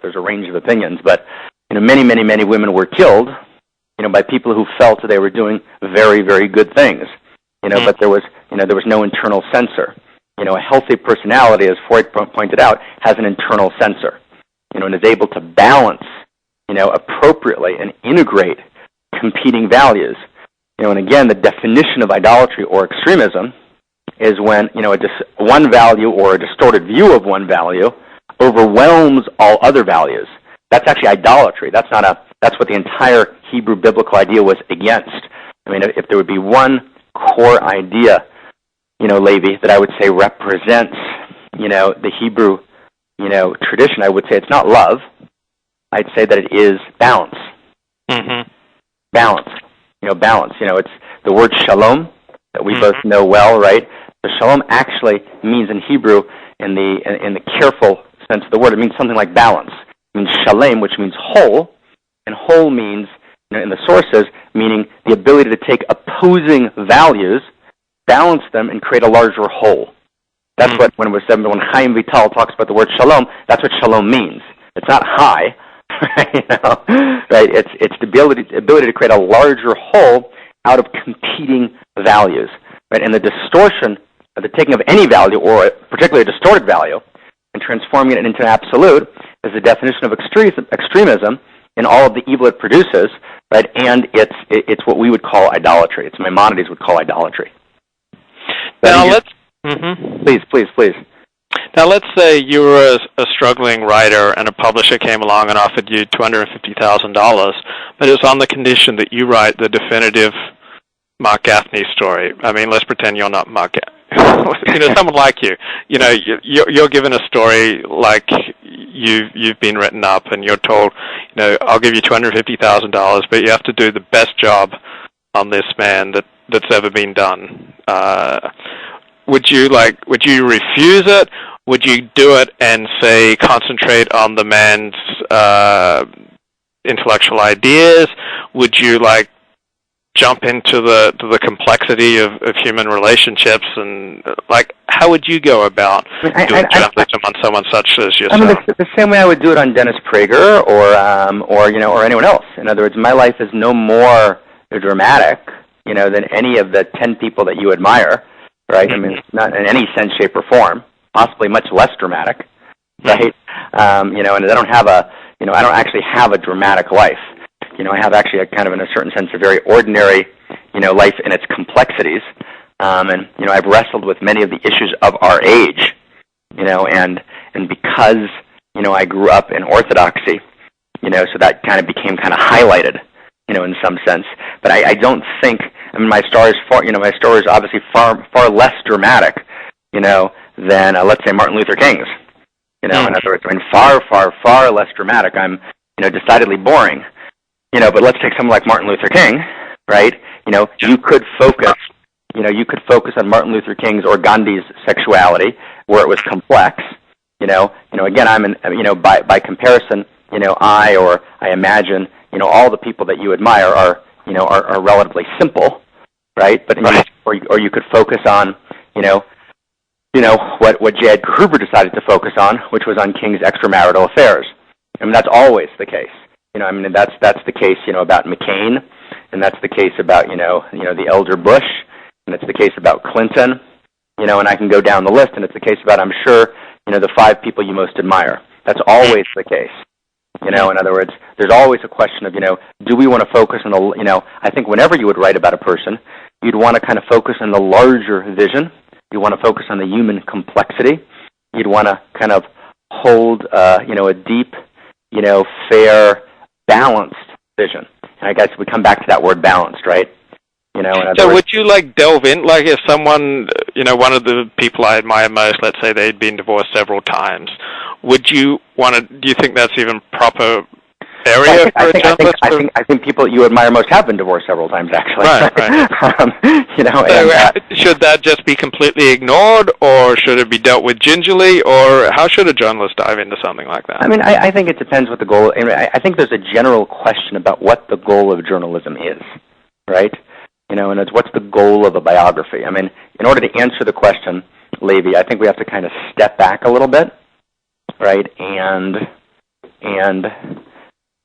there's a range of opinions, but many, many, many women were killed, by people who felt they were doing very, very good things, but there was no internal censor. A healthy personality, as Freud pointed out, has an internal censor, and is able to balance, appropriately and integrate competing values. And again, the definition of idolatry or extremism is when, one value or a distorted view of one value overwhelms all other values. That's actually idolatry. That's what the entire Hebrew biblical idea was against. If there would be one core idea, Levi, that I would say represents, the Hebrew, tradition, I would say it's not love. I'd say that it is balance. Mm-hmm. Balance. Balance. It's the word shalom that we both know well, right? So shalom actually means in Hebrew, in the careful sense of the word, it means something like balance. It means shalem, which means whole, and whole means, in the sources, meaning the ability to take opposing values, balance them, and create a larger whole. That's what, when Chaim Vital talks about the word shalom, that's what shalom means. It's not high, right? It's the ability to create a larger whole out of competing values, right? And the distortion, the taking of any value, or particularly a distorted value, and transforming it into an absolute, is the definition of extremism in all of the evil it produces, right? And it's what we would call idolatry. It's Maimonides would call idolatry. Now let's... Please. Now let's say you were a struggling writer and a publisher came along and offered you $250,000, but it was on the condition that you write the definitive Marc Gafni story. Let's pretend you're not Marc Gafni. Someone like you. You're given a story like you've been written up, and you're told, I'll give you $250,000, but you have to do the best job on this man that's ever been done. Would you refuse it? Would you do it and say concentrate on the man's intellectual ideas? Would you jump into the complexity of human relationships, and how would you go about doing journalism on someone such as yourself? The same way I would do it on Dennis Prager or anyone else. In other words, my life is no more dramatic, than any of the 10 people that you admire, right? Not in any sense, shape, or form. Possibly much less dramatic, right? And I don't actually have a dramatic life. I have actually in a certain sense, a very ordinary, life in its complexities. And I've wrestled with many of the issues of our age, and because, I grew up in Orthodoxy, so that became highlighted, in some sense. But I don't think, my story is obviously far less dramatic, than, let's say, Martin Luther King's. In other words, far less dramatic. I'm, decidedly boring. But let's take someone like Martin Luther King, right? You could focus, on Martin Luther King's or Gandhi's sexuality, where it was complex. Again, by comparison, I imagine, all the people that you admire are relatively simple, right? But or you could focus on, what J. Edgar Hoover decided to focus on, which was on King's extramarital affairs. That's always the case. That's the case, about McCain, and that's the case about, the elder Bush, and it's the case about Clinton, and I can go down the list, and it's the case about, I'm sure, the 5 people you most admire. That's always the case. In other words, there's always a question of, do we want to focus on the, I think whenever you would write about a person, you'd want to focus on the larger vision. You want to focus on the human complexity. You'd want to hold, a deep, fair, balanced vision. And I guess we come back to that word balanced, right? So would you delve in, if someone, one of the people I admire most, let's say they'd been divorced several times, would you want to, do you think that's even proper area for a journalist? I think people you admire most have been divorced several times, actually. Right. Should that just be completely ignored, or should it be dealt with gingerly, or how should a journalist dive into something like that? I think it depends what the goal. I think there's a general question about what the goal of journalism is, right? And it's what's the goal of a biography. In order to answer the question, Levi, I think we have to step back a little bit, right, and and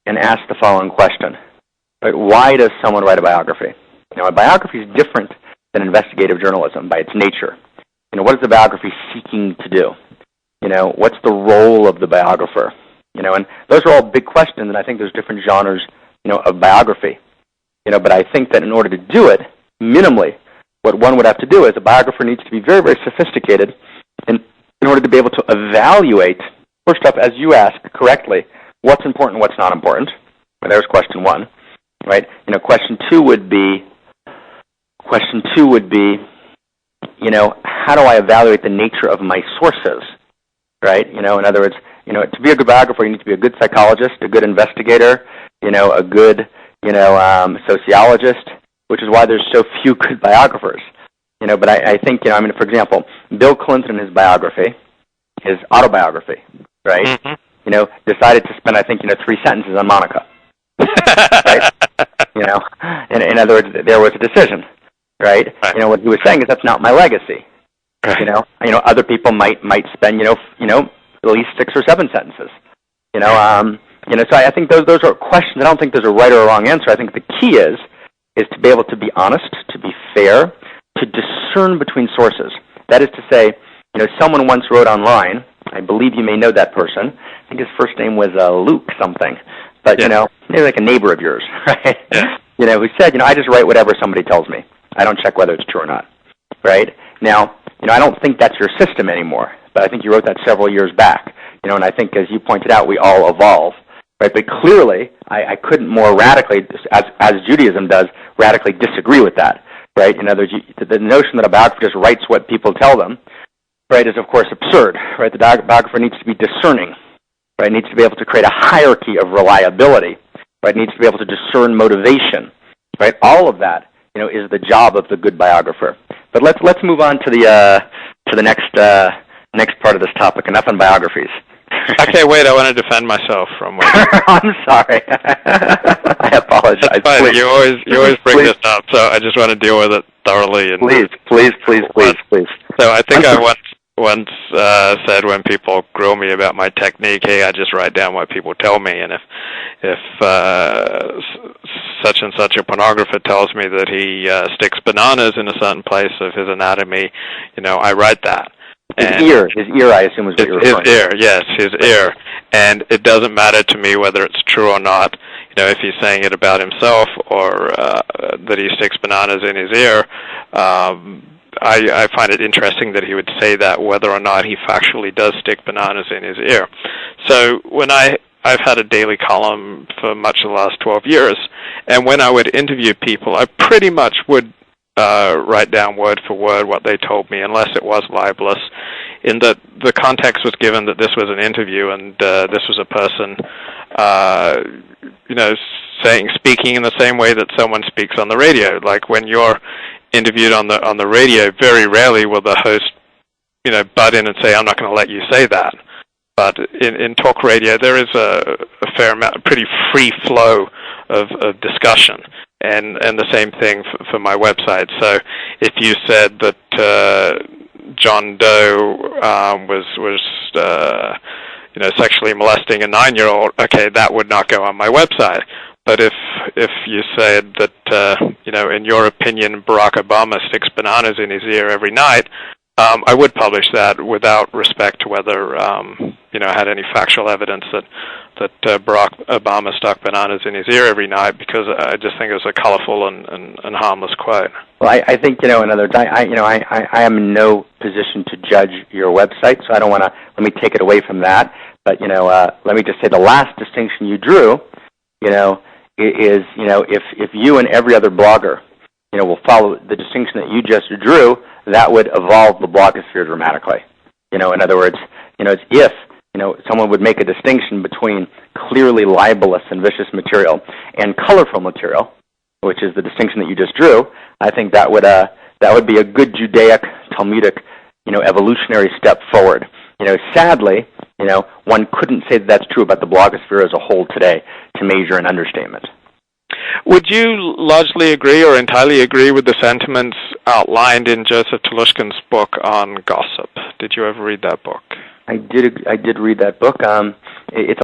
ask the following question. Right? Why does someone write a biography? A biography is different than investigative journalism by its nature. What is the biography seeking to do? What's the role of the biographer? And those are all big questions, and I think there's different genres, of biography. But I think that in order to do it, minimally, what one would have to do is a biographer needs to be very, very sophisticated in order to be able to evaluate, first off, as you asked correctly, what's important and what's not important. Well, there's question one, right? Question two would be, how do I evaluate the nature of my sources, right? In other words, to be a good biographer, you need to be a good psychologist, a good investigator, a good, sociologist, which is why there's so few good biographers. But I think, for example, Bill Clinton in his biography, his autobiography, right? Mm-hmm. Decided to spend, 3 sentences on Monica, right? In other words, there was a decision, right? What he was saying is that's not my legacy. Right. Other people might spend, at least 6 or 7 sentences. So I think those are questions. I don't think there's a right or a wrong answer. I think the key is to be able to be honest, to be fair, to discern between sources. That is to say, someone once wrote online, I believe you may know that person. I think his first name was Luke something. But, maybe like a neighbor of yours, right? Yeah. Who said, I just write whatever somebody tells me. I don't check whether it's true or not, right? Now, I don't think that's your system anymore, but I think you wrote that several years back. And I think, as you pointed out, we all evolve, right? But clearly, I couldn't more radically, as Judaism does, radically disagree with that, right? In other words, the notion that a biographer just writes what people tell them, right, is of course absurd, right? The biographer needs to be discerning, right? Needs to be able to create a hierarchy of reliability, right? Needs to be able to discern motivation, right? All of that, is the job of the good biographer. But let's move on to the next part of this topic. Enough on biographies. Okay, wait. I want to defend myself from what. I'm sorry. I apologize. That's fine. You always bring this up, so I just want to deal with it thoroughly. And Please. So I think I once said when people grill me about my technique, hey, I just write down what people tell me, and if such and such a pornographer tells me that he sticks bananas in a certain place of his anatomy, I write that. His ear, I assume, is what you're referring to. His ear, yes, his ear. And it doesn't matter to me whether it's true or not, if he's saying it about himself or that he sticks bananas in his ear. I find it interesting that he would say that whether or not he factually does stick bananas in his ear. So when I've had a daily column for much of the last 12 years, and when I would interview people, I pretty much would write down word for word what they told me, unless it was libelous, in that the context was given that this was an interview and this was a person, speaking in the same way that someone speaks on the radio. Like when you're interviewed on the radio, very rarely will the host, butt in and say, "I'm not going to let you say that." But in talk radio, there is a fair amount, a pretty free flow of discussion. And the same thing for my website. So if you said that John Doe was sexually molesting a 9-year-old, okay, that would not go on my website. But if you said that in your opinion Barack Obama sticks bananas in his ear every night, I would publish that without respect to whether I had any factual evidence that Barack Obama stuck bananas in his ear every night, because I just think it was a colorful and harmless quote. Well, I think in other words, I am in no position to judge your website, so I don't want to. Let me take it away from that. But let me just say the last distinction you drew, is if you and every other blogger, will follow the distinction that you just drew, that would evolve the blogosphere dramatically. In other words, it's if someone would make a distinction between clearly libelous and vicious material and colorful material, which is the distinction that you just drew. I think that would be a good Judaic, Talmudic, evolutionary step forward. Sadly, one couldn't say that that's true about the blogosphere as a whole today, to measure an understatement. Would you largely agree or entirely agree with the sentiments outlined in Joseph Telushkin's book on gossip? Did you ever read that book? I did read that book. It's